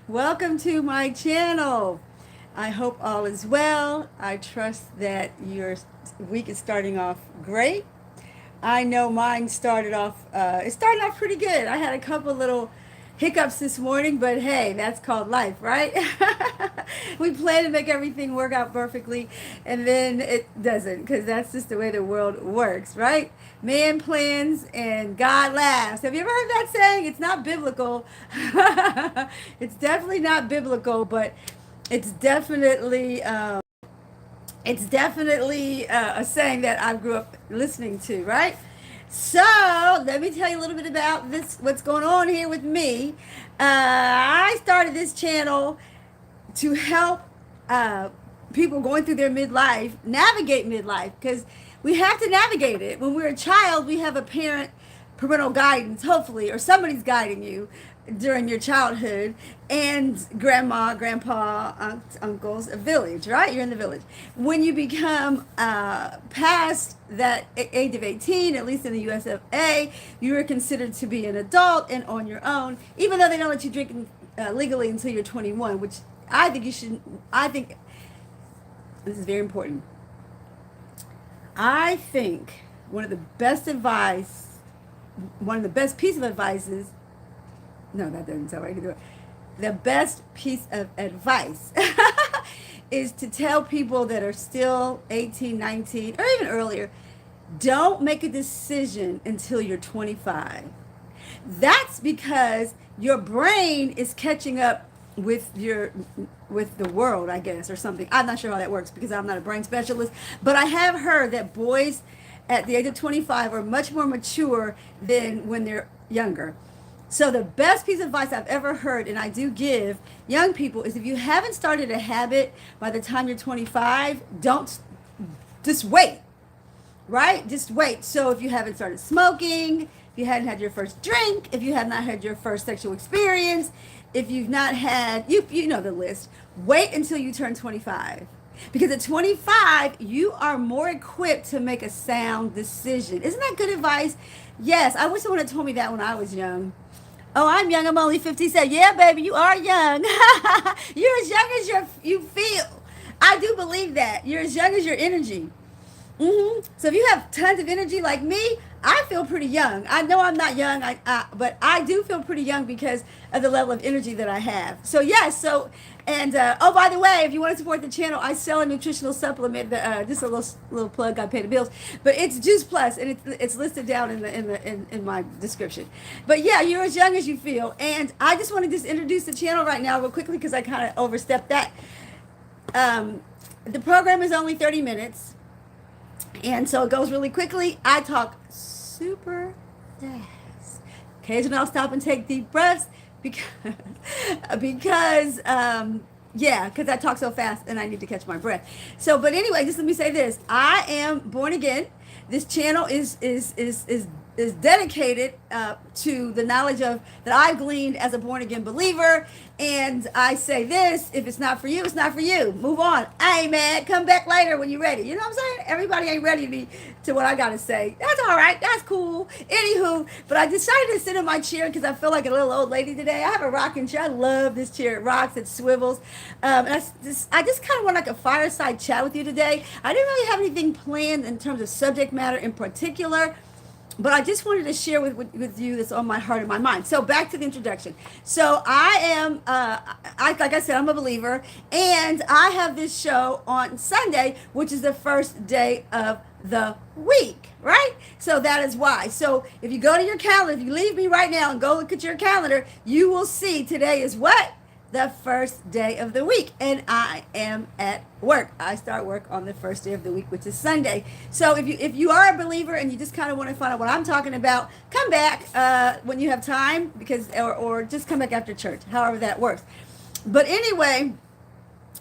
Welcome to my channel. I hope all is well. I trust that your week is starting off great. I know mine started off, it started off pretty good. I had a couple little hiccups this morning, but hey, that's called life, right? We plan to make everything work out perfectly, and then it doesn't, because that's just the way the world works, right? Man plans and God laughs. Have you ever heard that saying? It's not biblical. It's definitely not biblical, but it's definitely. It's definitely a saying that I grew up listening to, right? So let me tell you a little bit about this. What's going on here with me? I started this channel to help uh, people going through their midlife navigate midlife, because we have to navigate it. When we're a child, we have a parental guidance, hopefully, or somebody's guiding you during your childhood, and grandma, grandpa, aunts, uncles, a village, right? You're in the village. When you become past that age of 18, at least in the US of A, you are considered to be an adult and on your own, even though they don't let you drink legally until you're 21, which I think you should. I think this is very important. I think one of the best advice, one of the best piece of advice is, no, that doesn't sound right to do it. The best piece of advice is to tell people that are still 18, 19, or even earlier, don't make a decision until you're 25. That's because your brain is catching up with the world, I guess, or something. I'm not sure how that works because I'm not a brain specialist, but I have heard that boys at the age of 25 are much more mature than when they're younger. So the best piece of advice I've ever heard, and I do give young people, is if you haven't started a habit by the time you're 25, don't, just wait, right? Just wait. So if you haven't started smoking, if you hadn't had your first drink, if you have not had your first sexual experience, if you've not had, you know the list, wait until you turn 25. Because at 25, you are more equipped to make a sound decision. Isn't that good advice? Yes, I wish someone had told me that when I was young. Oh, I'm young. I'm only 57. Yeah, baby, you are young. You're as young as you feel. I do believe that. You're as young as your energy. So if you have tons of energy like me, I feel pretty young. I know I'm not young, but I do feel pretty young because of the level of energy that I have. So yes, and oh, by the way, if you want to support the channel, I sell a nutritional supplement. Just a little plug. I pay the bills, but it's Juice Plus, and it's listed down in my description. But yeah, you're as young as you feel, and I just want to just introduce the channel right now real quickly because I kind of overstepped that. Um, the program is only 30 minutes. And so it goes really quickly. I talk super fast. Occasionally I'll stop and take deep breaths because, because I talk so fast and I need to catch my breath. So, but anyway, just let me say this. I am born again. This channel is dedicated to the knowledge of that I've gleaned as a born again believer. And I say this: if it's not for you, it's not for you. Move on. I ain't mad. Come back later when you're ready. You know what I'm saying? Everybody ain't ready to what I gotta say. That's all right. That's cool. Anywho, but I decided to sit in my chair because I feel like a little old lady today. I have a rocking chair. I love this chair. It rocks. It swivels. And I just kind of want like a fireside chat with you today. I didn't really have anything planned in terms of subject matter in particular, but I just wanted to share with you that's on my heart and my mind. So back to the introduction. So I am, like I said, I'm a believer, and I have this show on Sunday, which is the first day of the week, right? So that is why. So if you go to your calendar, if you leave me right now and go look at your calendar, you will see today is what? The first day of the week, and I am at work. I start work on the first day of the week, which is Sunday. So if you are a believer and you just kind of want to find out what I'm talking about, come back when you have time, because or just come back after church, however that works. But anyway,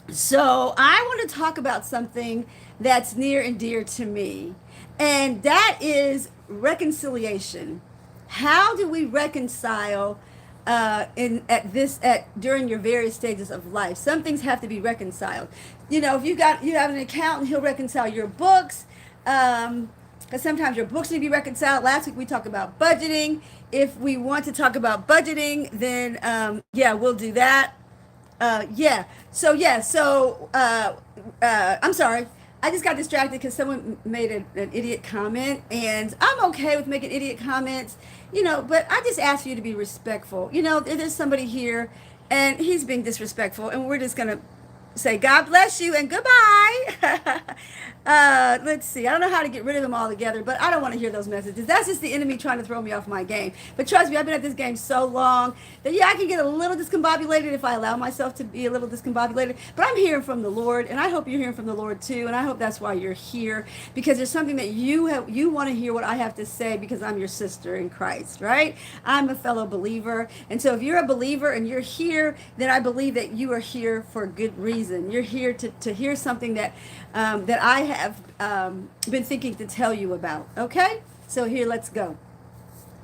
so I want to talk about something that's near and dear to me, and that is reconciliation. How do we reconcile during your various stages of life? Some things have to be reconciled. You know, if you have an accountant, he'll reconcile your books. Because sometimes your books need to be reconciled. Last week we talked about budgeting. If we want to talk about budgeting, then yeah, we'll do that. I'm sorry. I just got distracted because someone made an idiot comment, and I'm okay with making idiot comments, but I just ask you to be respectful. There's somebody here, and he's being disrespectful, and we're just going to say, God bless you and goodbye. Let's see. I don't know how to get rid of them all together, but I don't want to hear those messages. That's just the enemy trying to throw me off my game. But trust me, I've been at this game so long that, yeah, I can get a little discombobulated if I allow myself to be a little discombobulated. But I'm hearing from the Lord, and I hope you're hearing from the Lord too. And I hope that's why you're here, because there's something that you want to hear what I have to say, because I'm your sister in Christ, right? I'm a fellow believer. And so if you're a believer and you're here, then I believe that you are here for a good reason. You're here to hear something that I have been thinking to tell you about. Okay? So here, let's go.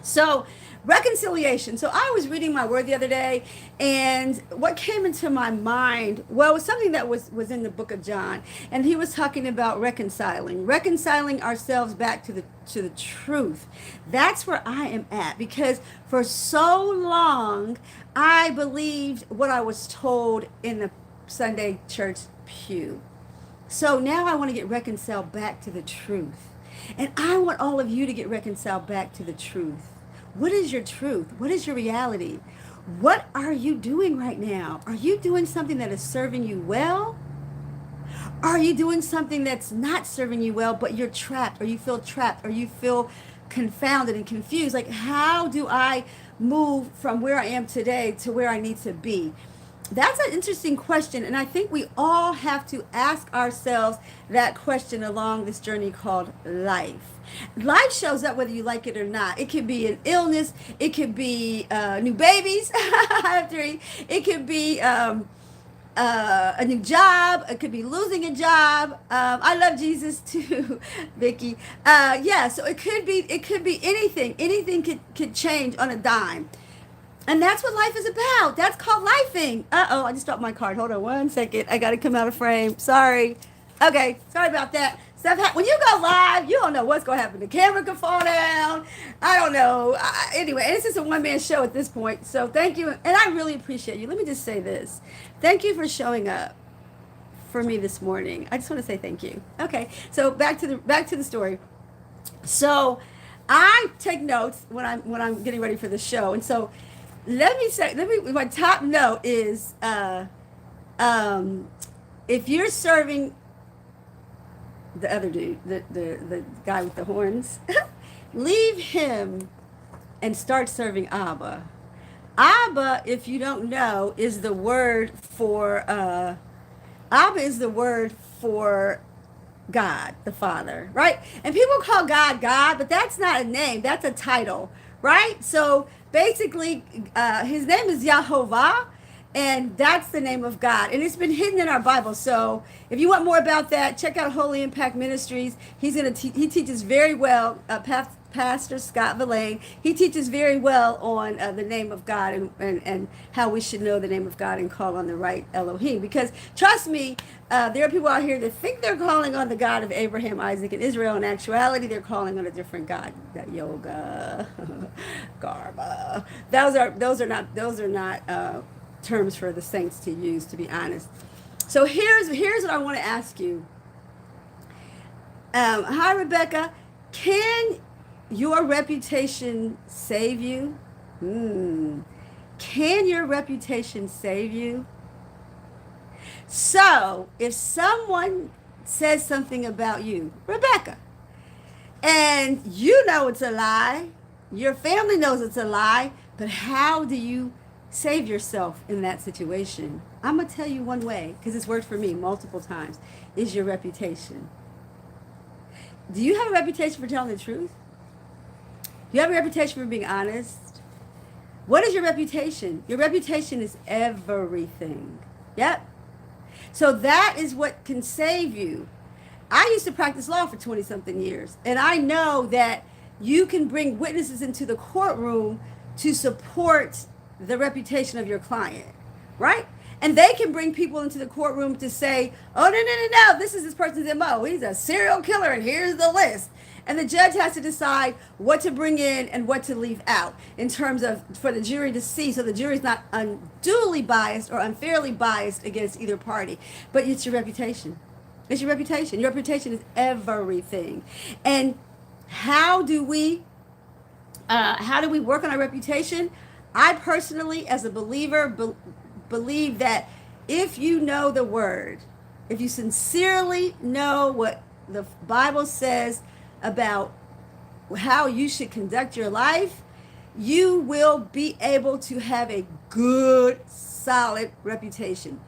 So, reconciliation. So I was reading my word the other day, and what came into my mind, well, it was something that was in the book of John, and he was talking about reconciling ourselves back to the truth. That's where I am at, because for so long I believed what I was told in the Sunday church pew. So now I want to get reconciled back to the truth. And I want all of you to get reconciled back to the truth. What is your truth? What is your reality? What are you doing right now? Are you doing something that is serving you well? Are you doing something that's not serving you well, but you're trapped, or you feel trapped, or you feel confounded and confused? Like, how do I move from where I am today to where I need to be? That's an interesting question, and I think we all have to ask ourselves that question along this journey called life. Life shows up whether you like it or not. It could be an illness. It could be new babies. I have 3. It could be a new job. It could be losing a job. I love Jesus too, Vicky. So it could be anything. Anything could change on a dime. And that's what life is about. That's called lifing. Uh-oh, I just dropped my card. Hold on 1 second. I got to come out of frame. Sorry. Okay, sorry about that. When you go live, you don't know what's going to happen. The camera could fall down. I don't know. Anyway, and it's just a one-man show at this point. So thank you. And I really appreciate you. Let me just say this. Thank you for showing up for me this morning. I just want to say thank you. Okay, so back to the story. So I take notes when I'm getting ready for the show. And so my top note is, if you're serving the other dude, the guy with the horns, leave him and start serving Abba. Abba, if you don't know, is the word for, Abba is the word for God, the Father, right? And people call God God, but that's not a name. That's a title, right? So basically, his name is Yahovah, and that's the name of God. And it's been hidden in our Bible. So if you want more about that, check out Holy Impact Ministries. He teaches very well, Pastor Scott Villain. He teaches very well on the name of God and how we should know the name of God and call on the right Elohim. Because trust me, there are people out here that think they're calling on the God of Abraham, Isaac, and Israel. In actuality, they're calling on a different God. That yoga, garba. Those are not terms for the saints to use, to be honest. So here's what I want to ask you. Hi, Rebecca. Can your reputation save you? Can your reputation save you? So, if someone says something about you, Rebecca, and you know it's a lie, your family knows it's a lie, but how do you save yourself in that situation? I'm going to tell you one way, because it's worked for me multiple times, is your reputation. Do you have a reputation for telling the truth? Do you have a reputation for being honest? What is your reputation? Your reputation is everything. Yep. So that is what can save you. I used to practice law for 20-something years, and I know that you can bring witnesses into the courtroom to support the reputation of your client, right? And they can bring people into the courtroom to say, oh, no, this is this person's MO. He's a serial killer, and here's the list. And the judge has to decide what to bring in and what to leave out in terms of for the jury to see, so the jury's not unduly biased or unfairly biased against either party. But it's your reputation. It's your reputation. Your reputation is everything. And how do we work on our reputation? I personally, as a believer, believe that if you know the word, if you sincerely know what the Bible says about how you should conduct your life, you will be able to have a good, solid reputation.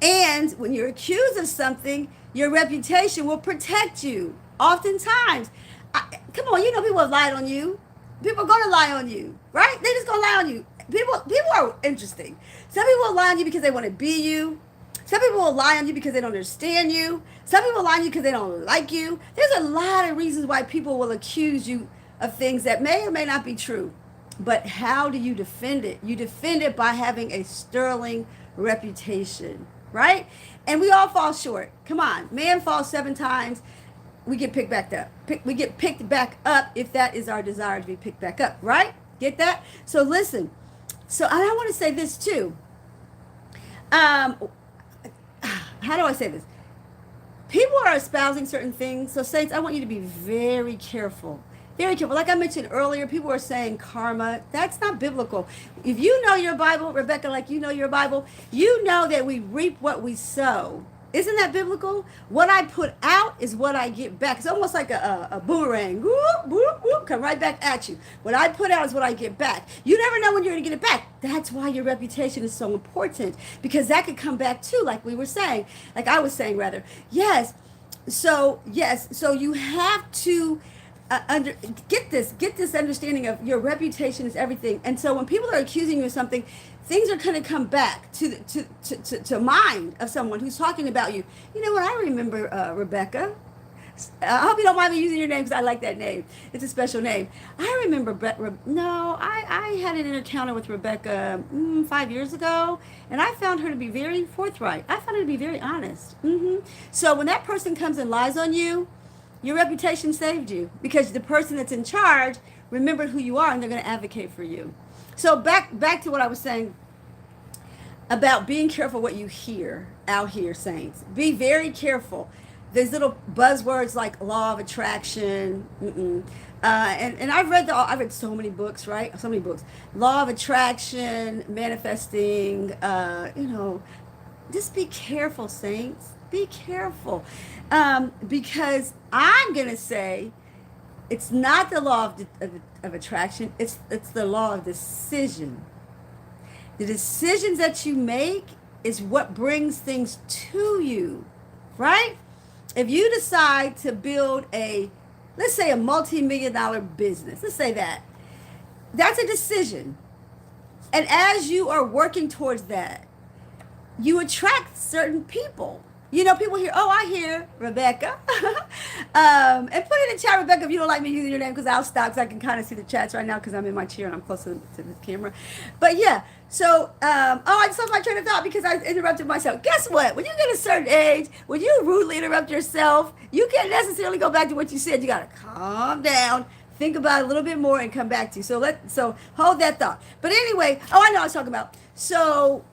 And when you're accused of something, your reputation will protect you. Oftentimes, come on, you know people have lied on you. People are going to lie on you, right? They're just going to lie on you. People are interesting. Some people will lie on you because they want to be you. Some people will lie on you because they don't understand you. Some people will lie on you because they don't like you. There's a lot of reasons why people will accuse you of things that may or may not be true. But how do you defend it? You defend it by having a sterling reputation, right? And we all fall short. Come on. Man falls 7 times. We get picked back up. We get picked back up if that is our desire to be picked back up, right? Get that? So listen. So I want to say this too. How do I say this? People are espousing certain things. So saints, I want you to be very careful. Very careful. Like I mentioned earlier, people are saying karma. That's not biblical. If you know your Bible, Rebecca, like you know your Bible, you know that we reap what we sow. Isn't that biblical? What I put out is what I get back. It's almost like a boomerang. Whoop, whoop, whoop, come right back at you. What I put out is what I get back. You never know when you're going to get it back. That's why your reputation is so important, because that could come back too, like we were saying, like I was saying rather. Yes. So you have to get this understanding of your reputation is everything. And so when people are accusing you of something, things are going to come back to mind of someone who's talking about you. You know what? I remember Rebecca. I hope you don't mind me using your name because I like that name. It's a special name. I remember, I had an encounter with Rebecca 5 years ago, and I found her to be very forthright. I found her to be very honest. So when that person comes and lies on you, your reputation saved you, because the person that's in charge remembered who you are, and they're going to advocate for you. So back to what I was saying about being careful what you hear out here, saints. Be very careful. There's little buzzwords like law of attraction. And I've read so many books, right? So many books. Law of attraction, manifesting, just be careful, saints. Be careful. Because I'm going to say it's not the law of attraction. It's the law of decision. The decisions that you make is what brings things to you, right? If you decide to build let's say a multi-million-dollar business, let's say that's a decision. And as you are working towards that, you attract certain people. You know, people hear, oh, I hear Rebecca. And put in the chat, Rebecca, if you don't like me using your name, because I'll stop, because I can kind of see the chats right now because I'm in my chair and I'm close to the camera. But yeah, so, I just lost my train of thought because I interrupted myself. Guess what? When you get a certain age, when you rudely interrupt yourself, you can't necessarily go back to what you said. You got to calm down, think about it a little bit more, and come back to you. So hold that thought. But anyway, I know what I was talking about. So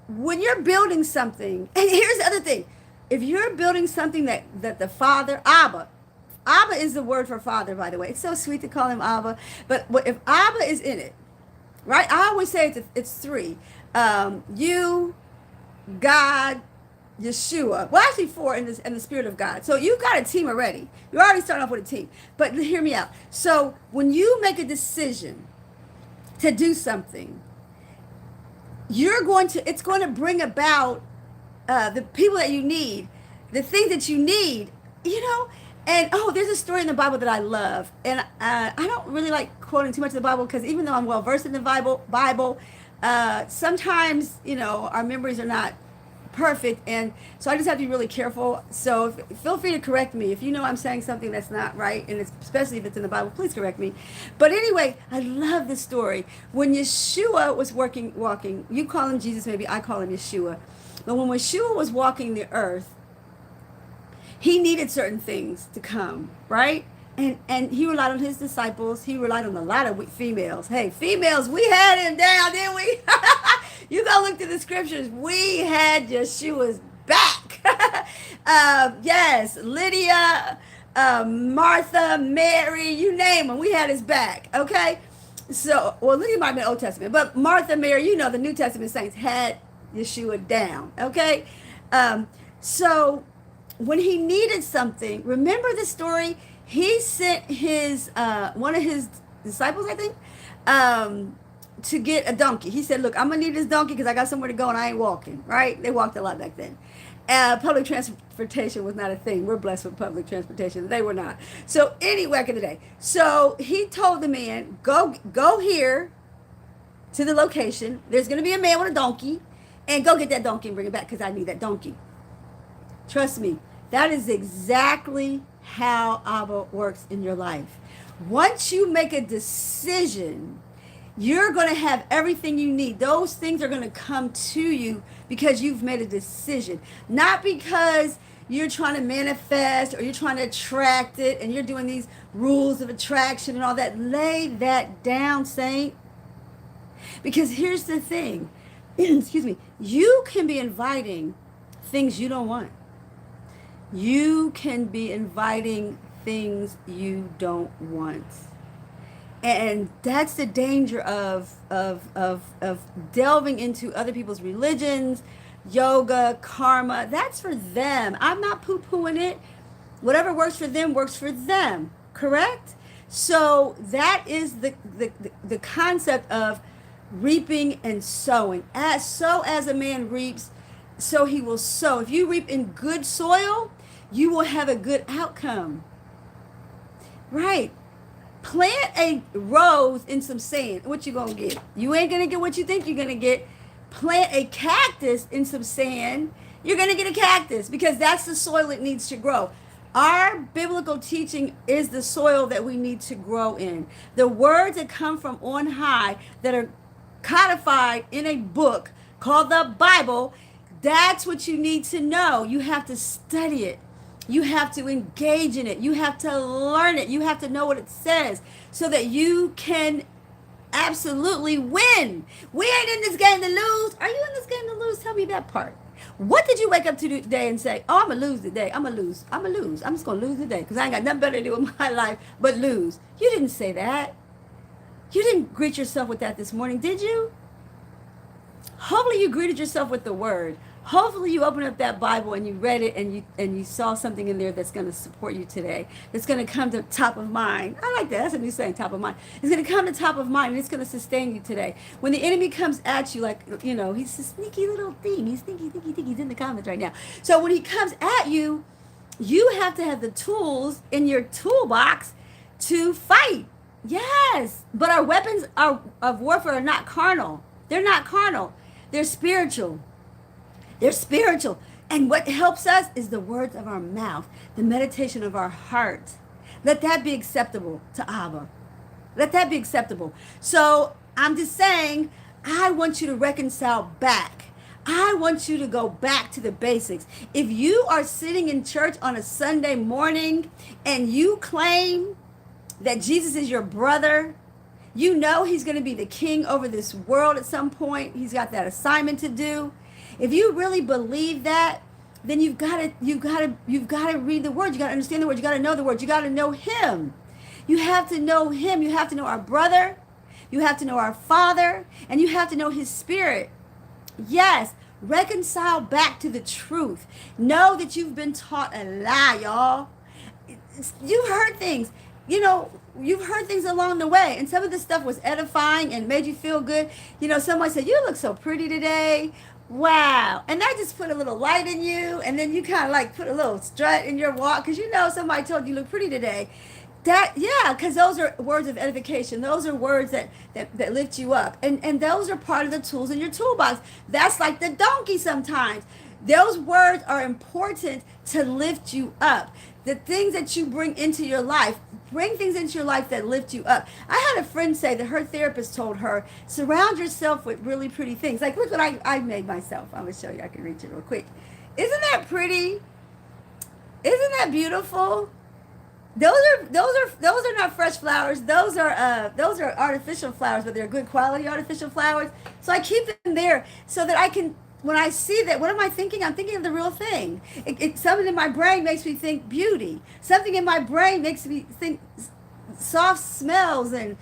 when you're building something, and here's the other thing. If you're building something that the Father, Abba is the word for Father, by the way. It's so sweet to call him Abba. But if Abba is in it, right? I always say it's 3. You, God, Yeshua. Well, actually 4 in the Spirit of God. So you've got a team already. You're already starting off with a team. But hear me out. So when you make a decision to do something, it's going to bring about the people that you need, the things that you need, and there's a story in the Bible that I love, and I don't really like quoting too much of the Bible, because even though I'm well versed in the Bible, sometimes our memories are not perfect, and so I just have to be really careful. So feel free to correct me if you know I'm saying something that's not right, and especially if it's in the Bible, please correct me. But anyway, I love this story. When Yeshua was walking, you call him Jesus, maybe I call him Yeshua. But when Yeshua was walking the earth, he needed certain things to come, right? And he relied on his disciples. He relied on a lot of females. Hey, females, we had him down, didn't we? You go look to the scriptures. We had Yeshua's back. Yes, Lydia, Martha, Mary, you name them. We had his back. Okay. So, well, Lydia might have been Old Testament, but Martha, Mary, you know, the New Testament saints had Yeshua down. Okay. So when he needed something, remember the story? He sent his one of his disciples, I think, to get a donkey. He said, "Look, I'm gonna need this donkey because I got somewhere to go and I ain't walking." Right? They walked a lot back then. Public transportation was not a thing. We're blessed with public transportation. They were not. So anyway, back in the day. So he told the man, "Go here to the location. There's gonna be a man with a donkey, and go get that donkey and bring it back because I need that donkey." Trust me, that is exactly how Abba works in your life. Once you make a decision, you're going to have everything you need. Those things are going to come to you because you've made a decision. Not because you're trying to manifest or you're trying to attract it and you're doing these rules of attraction and all that. Lay that down, saint. Because here's the thing. Excuse me. You can be inviting things you don't want. You can be inviting things you don't want. And that's the danger of delving into other people's religions, yoga, karma. That's for them. I'm not poo-pooing it. Whatever works for them works for them. Correct? So that is the concept of reaping and sowing. As a man reaps, so he will sow. If you reap in good soil, you will have a good outcome. Right? Plant a rose in some sand. What you gonna get? You ain't gonna get what you think you're gonna get. Plant a cactus in some sand. You're gonna get a cactus because that's the soil it needs to grow. Our biblical teaching is the soil that we need to grow in. The words that come from on high that are codified in a book called the Bible, that's what you need to know. You have to study it. You have to engage in it. You have to learn it. You have to know what it says so that you can absolutely win. We ain't in this game to lose. Are you in this game to lose? Tell me that part. What did you wake up to today and say, "Oh, I'm going to lose today. I'm going to lose. I'm going to lose. I'm just going to lose today because I ain't got nothing better to do with my life but lose." You didn't say that. You didn't greet yourself with that this morning, did you? Hopefully you greeted yourself with the word. Hopefully you opened up that Bible and you read it and you saw something in there that's going to support you today. That's going to come to top of mind. I like that. That's a new saying, top of mind. It's going to come to top of mind and it's going to sustain you today. When the enemy comes at you, like, you know, he's a sneaky little thing. He's sneaky. He's in the comments right now. So when he comes at you, you have to have the tools in your toolbox to fight. Yes. But our weapons of warfare are not carnal. They're not carnal. They're spiritual. They're spiritual. And what helps us is the words of our mouth, the meditation of our heart. Let that be acceptable to Abba. Let that be acceptable. So I'm just saying, I want you to reconcile back. I want you to go back to the basics. If you are sitting in church on a Sunday morning and you claim that Jesus is your brother, you know he's going to be the king over this world at some point. He's got that assignment to do. If you really believe that, then you've got to read the word. You got to understand the word. You got to know the word. You got to know him. You have to know him. You have to know our brother. You have to know our Father, and you have to know his Spirit. Yes, reconcile back to the truth. Know that you've been taught a lie, y'all. You've heard things. You know, you've heard things along the way, and some of this stuff was edifying and made you feel good. You know, someone said, "You look so pretty today." Wow. And that just put a little light in you, and then you kind of like put a little strut in your walk because you know somebody told you look pretty today. Because those are words of edification. Those are words that lift you up. And those are part of the tools in your toolbox. That's like the donkey sometimes. Those words are important to lift you up. The things that you bring into your life, bring things into your life that lift you up. I had a friend say that her therapist told her, surround yourself with really pretty things. Like, look what I made myself. I'm going to show you. I can reach it real quick. Isn't that pretty? Isn't that beautiful? Those are not fresh flowers. Those are artificial flowers, but they're good quality artificial flowers. So I keep them there so that I can, when I see that, what am I thinking? I'm thinking of the real thing. Something in my brain makes me think beauty. Something in my brain makes me think soft smells and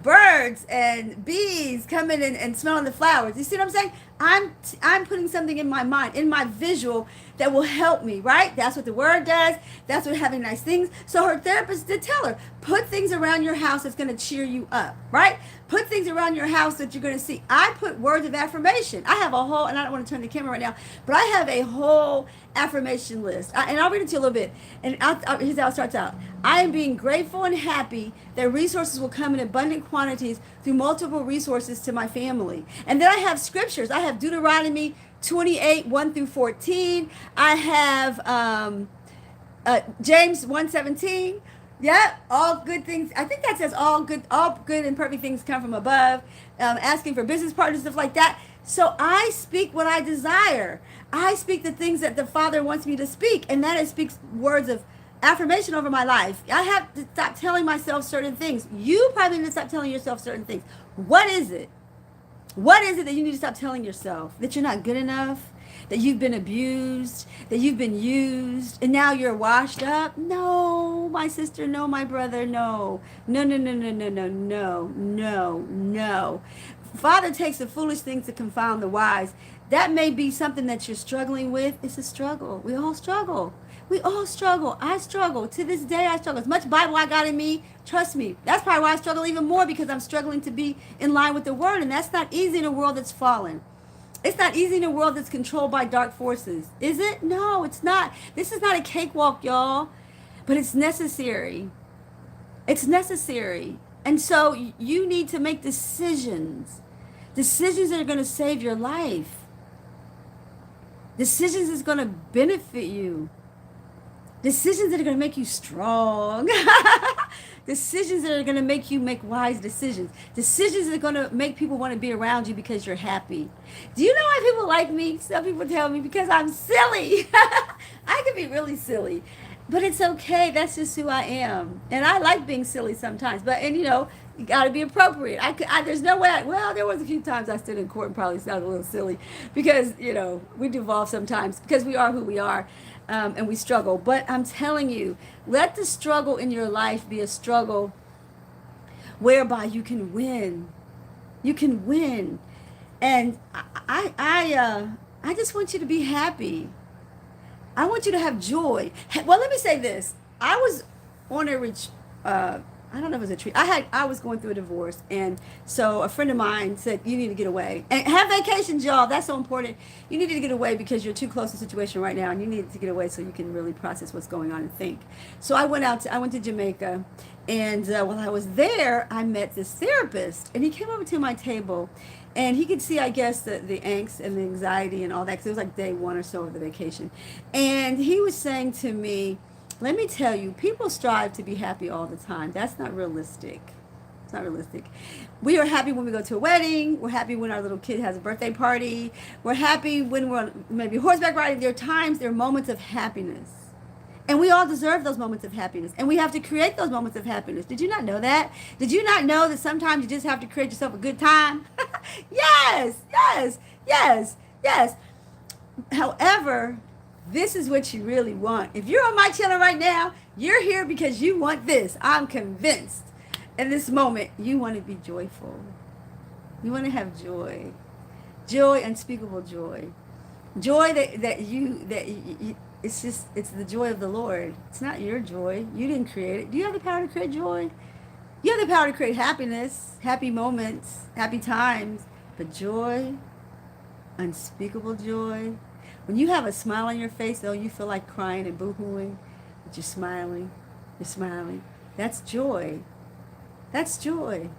birds and bees coming and smelling the flowers. You see what I'm saying? I'm putting something in my mind, in my visual, that will help me, right? That's what the word does. That's what having nice things. So her therapist did tell her, put things around your house that's going to cheer you up, right? Put things around your house that you're going to see. I put words of affirmation. I have a whole, and I don't want to turn the camera right now, but I have a whole affirmation list. And I'll read it to you a little bit. And here's how it starts out. I am being grateful and happy that resources will come in abundant quantities through multiple resources to my family. And then I have scriptures. I have Deuteronomy 28, 1 through 14. I have James 1:17. Yeah, all good things. I think that says all good and perfect things come from above. Asking for business partners, stuff like that. So I speak what I desire. I speak the things that the Father wants me to speak, and that is speaks words of affirmation over my life. I have to stop telling myself certain things. You probably need to stop telling yourself certain things. What is it? What is it that you need to stop telling yourself? That you're not good enough? That you've been abused? That you've been used? And now you're washed up? No, my sister, no, my brother, no. No, no, no, no, no, no, no, no, no. Father takes the foolish things to confound the wise. That may be something that you're struggling with. It's a struggle. We all struggle. We all struggle. I struggle. To this day, I struggle. As much Bible I got in me, trust me, that's probably why I struggle even more, because I'm struggling to be in line with the Word. And that's not easy in a world that's fallen. It's not easy in a world that's controlled by dark forces. Is it? No, it's not. This is not a cakewalk, y'all. But it's necessary. It's necessary. And so you need to make decisions. Decisions that are going to save your life. Decisions that's going to benefit you. Decisions that are going to make you strong. Decisions that are going to make you make wise decisions. Decisions that are going to make people want to be around you because you're happy. Do you know why people like me? Some people tell me because I'm silly. I can be really silly. But it's okay. That's just who I am. And I like being silly sometimes. And you know, you got to be appropriate. There's no way. Well, there was a few times I stood in court and probably sounded a little silly because, you know, we devolve sometimes because we are who we are. And we struggle. But I'm telling you, let the struggle in your life be a struggle whereby you can win. You can win. And I just want you to be happy. I want you to have joy. Well, let me say this. I was on a I don't know if it was a treat. I was going through a divorce, and so a friend of mine said, you need to get away. And have vacations, y'all. That's so important. You need to get away because you're too close to the situation right now, and you need to get away so you can really process what's going on and think. So I went to Jamaica, and while I was there, I met this therapist, and he came over to my table, and he could see, I guess, the angst and the anxiety and all that, because it was like day one or so of the vacation. And he was saying to me, let me tell you, people strive to be happy all the time. That's not realistic. It's not realistic. We are happy when we go to a wedding. We're happy when our little kid has a birthday party. We're happy when we're on maybe horseback riding. There are moments of happiness. And we all deserve those moments of happiness. And we have to create those moments of happiness. Did you not know that? Did you not know that sometimes you just have to create yourself a good time? Yes, yes, yes, yes. However, this is what you really want. If you're on my channel right now, you're here because you want this. I'm convinced. In this moment, you want to be joyful. You want to have joy. Joy, unspeakable joy. Joy it's the joy of the Lord. It's not your joy. You didn't create it. Do you have the power to create joy? You have the power to create happiness, happy moments, happy times. But joy, unspeakable joy. When you have a smile on your face, though, you feel like crying and boo-hooing, but you're smiling. You're smiling. That's joy. That's joy.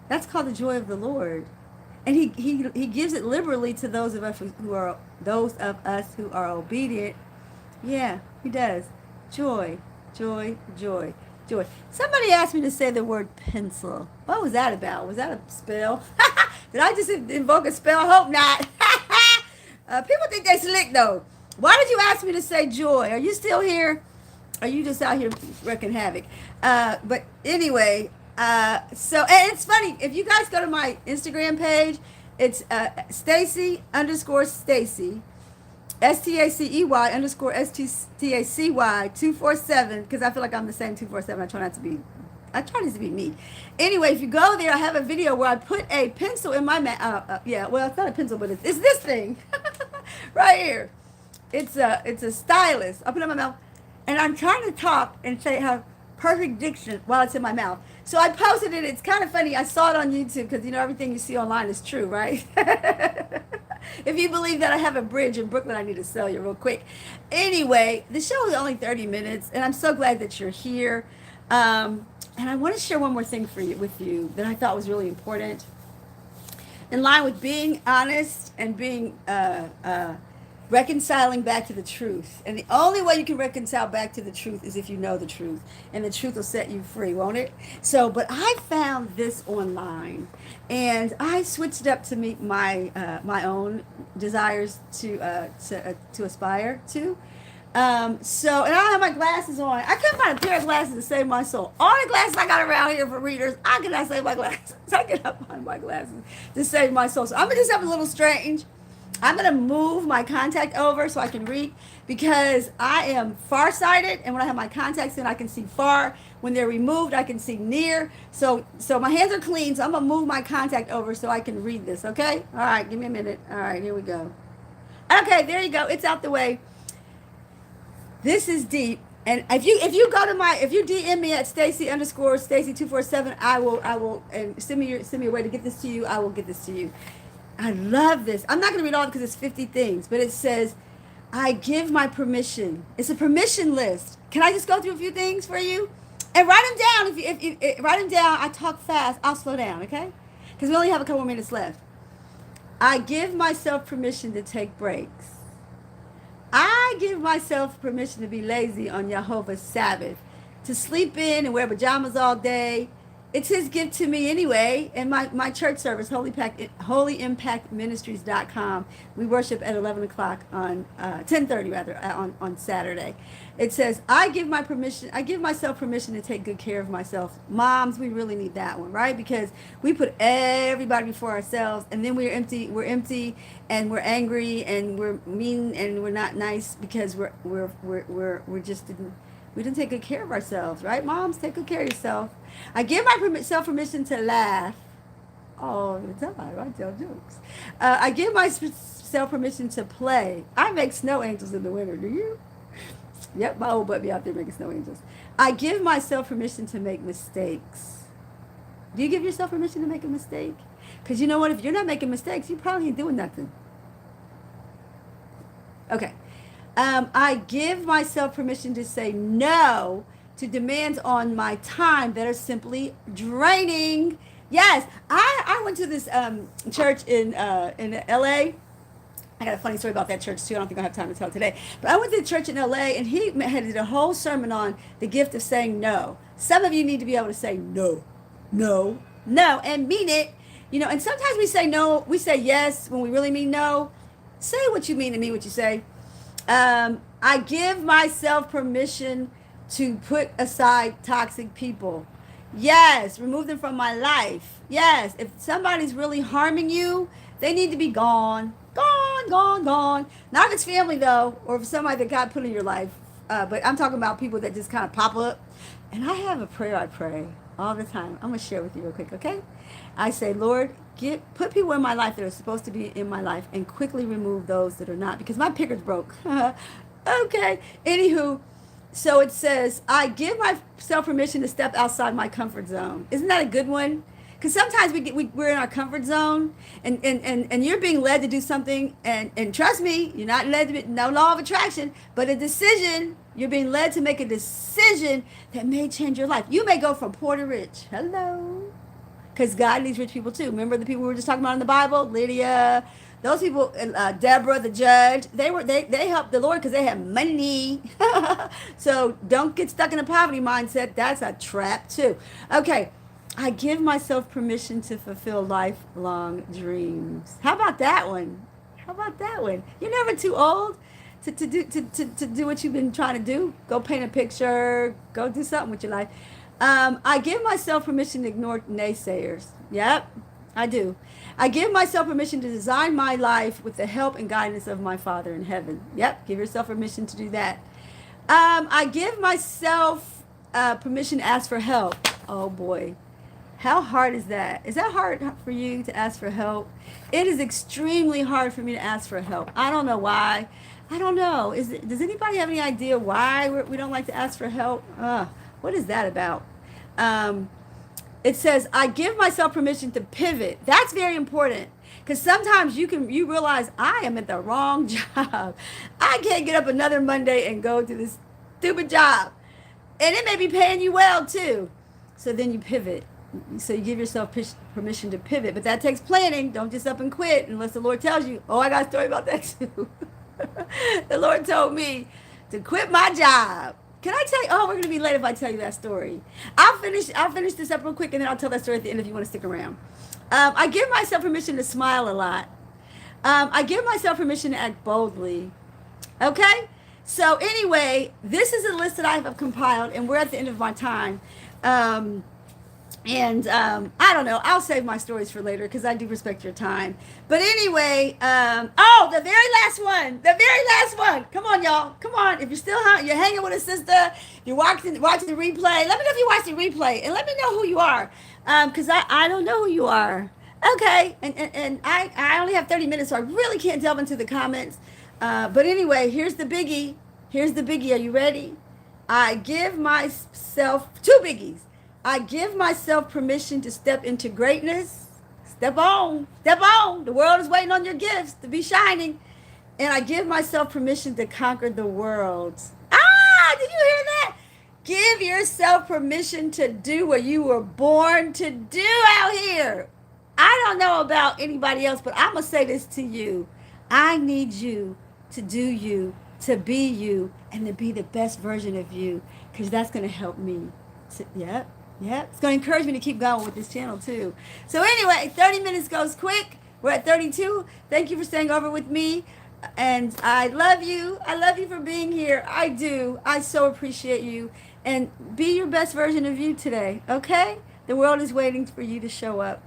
That's called the joy of the Lord. And he gives it liberally to those of us who are obedient. Yeah, he does. Joy, joy, joy, joy. Somebody asked me to say the word pencil. What was that about? Was that a spell? Did I just invoke a spell? Hope not. People think they slick, though. Why did you ask me to say joy? Are you still here? Or you just out here wrecking havoc? But anyway, so and it's funny if you guys go to my Instagram page, it's Stacy underscore Stacy, STACEY underscore STACY 247, because I feel like I'm the same 247. I try not to be me. Anyway, if you go there, I have a video where I put a pencil in my mouth. Yeah, well, it's not a pencil, but it's this thing right here. It's a stylus. I put it in my mouth, and I'm trying to talk and say have perfect diction while it's in my mouth. So I posted it. It's kind of funny. I saw it on YouTube because everything you see online is true, right? If you believe that I have a bridge in Brooklyn, I need to sell you real quick. Anyway, the show is only 30 minutes, and I'm so glad that you're here. And I want to share one more thing with you that I thought was really important. In line with being honest and being reconciling back to the truth. And the only way you can reconcile back to the truth is if you know the truth. And the truth will set you free, won't it? So, but I found this online. And I switched up to meet my own desires to aspire to. So, and I don't have my glasses on. I couldn't find a pair of glasses to save my soul. All the glasses I got around here for readers, I cannot save my glasses. I cannot find my glasses to save my soul. So I'm going to do something a little strange. I'm going to move my contact over so I can read, because I am farsighted, and when I have my contacts in, I can see far. When they're removed, I can see near. So my hands are clean, so I'm going to move my contact over so I can read this, okay? All right, give me a minute. All right, here we go. Okay, there you go. It's out the way. This is deep. And if you go to if you DM me at Stacy underscore Stacy 247, I will and send me a way to get this to you. I will get this to you. I love this. I'm not going to read all because it's 50 things, but it says, I give my permission. It's a permission list. Can I just go through a few things for you? And write them down. If you write them down, I talk fast. I'll slow down, okay? Because we only have a couple minutes left. I give myself permission to take breaks. I give myself permission to be lazy on Jehovah's Sabbath, to sleep in and wear pajamas all day. It's his gift to me anyway. And my church service, HolyImpactMinistries.com. We worship at 11 o'clock on 10:30 rather on Saturday. It says, I give myself permission to take good care of myself. Moms, we really need that one, right? Because we put everybody before ourselves, and then we're empty, and we're angry, and we're mean, and we're not nice because we didn't take good care of ourselves, right? Moms, take good care of yourself. I give myself permission to laugh all the time. I tell jokes. I give myself permission to play. I make snow angels in the winter. Do you? Yep, my old butt be out there making snow angels. I give myself permission to make mistakes. Do you give yourself permission to make a mistake? Because you know what? If you're not making mistakes, you probably ain't doing nothing. Okay. I give myself permission to say no to demands on my time that are simply draining. Yes, I went to this church in LA. I got a funny story about that church too. I don't think I have time to tell today. But I went to the church in LA, and he had a whole sermon on the gift of saying no. Some of you need to be able to say no, no, no, and mean it. And sometimes we say no, we say yes when we really mean no. Say what you mean and mean what you say. I give myself permission to put aside toxic people. Yes, remove them from my life. Yes, if somebody's really harming you, they need to be gone. Gone. Not if it's family, though, or if somebody that God put in your life. But I'm talking about people that just kind of pop up. And I have a prayer I pray all the time. I'm going to share with you real quick, okay? I say, Lord, put people in my life that are supposed to be in my life and quickly remove those that are not, because my picker's broke. Okay. Anywho, so it says, I give myself permission to step outside my comfort zone. Isn't that a good one? Because sometimes we're in our comfort zone, and you're being led to do something, and trust me, you're not led to no law of attraction, but a decision. You're being led to make a decision that may change your life. You may go from poor to rich. Hello. Because God needs rich people too. Remember the people we were just talking about in the Bible? Lydia, those people, Deborah, the judge, they helped the Lord because they had money. So don't get stuck in a poverty mindset. That's a trap too. Okay. I give myself permission to fulfill lifelong dreams. How about that one? You're never too old to do what you've been trying to do. Go paint a picture. Go do something with your life. I give myself permission to ignore naysayers. Yep, I do. I give myself permission to design my life with the help and guidance of my Father in heaven. Yep, give yourself permission to do that. I give myself permission to ask for help. Oh boy. How hard is that? Is that hard for you to ask for help? It is extremely hard for me to ask for help. I don't know why. I don't know. Does anybody have any idea why we don't like to ask for help? What is that about? It says, I give myself permission to pivot. That's very important. Because sometimes you realize I am at the wrong job. I can't get up another Monday and go to this stupid job. And it may be paying you well too. So then you pivot. So you give yourself permission to pivot. But that takes planning. Don't just up and quit unless the Lord tells you. Oh, I got a story about that too. The Lord told me to quit my job. Can I tell you? Oh, we're going to be late if I tell you that story. I'll finish this up real quick and then I'll tell that story at the end if you want to stick around. I give myself permission to smile a lot. I give myself permission to act boldly. Okay? So anyway, this is a list that I have compiled, and we're at the end of my time. I don't know. I'll save my stories for later because I do respect your time. But anyway, the very last one. The very last one. Come on, y'all. Come on. If you're still you're hanging with a sister, you're watching the replay. Let me know if you watch the replay, and let me know who you are. Because I don't know who you are. Okay. And I only have 30 minutes, so I really can't delve into the comments. But anyway, here's the biggie. Here's the biggie. Are you ready? I give myself two biggies. I give myself permission to step into greatness. Step on. Step on. The world is waiting on your gifts to be shining. And I give myself permission to conquer the world. Did you hear that? Give yourself permission to do what you were born to do out here. I don't know about anybody else, but I'm going to say this to you. I need you to do you, to be you, and to be the best version of you, because that's going to help me. Yeah, it's going to encourage me to keep going with this channel too. So anyway, 30 minutes goes quick. We're at 32. Thank you for staying over with me. And I love you. I love you for being here. I do. I so appreciate you. And be your best version of you today, okay? The world is waiting for you to show up.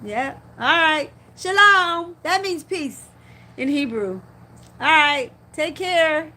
Yeah? All right. Shalom. That means peace in Hebrew. All right. Take care.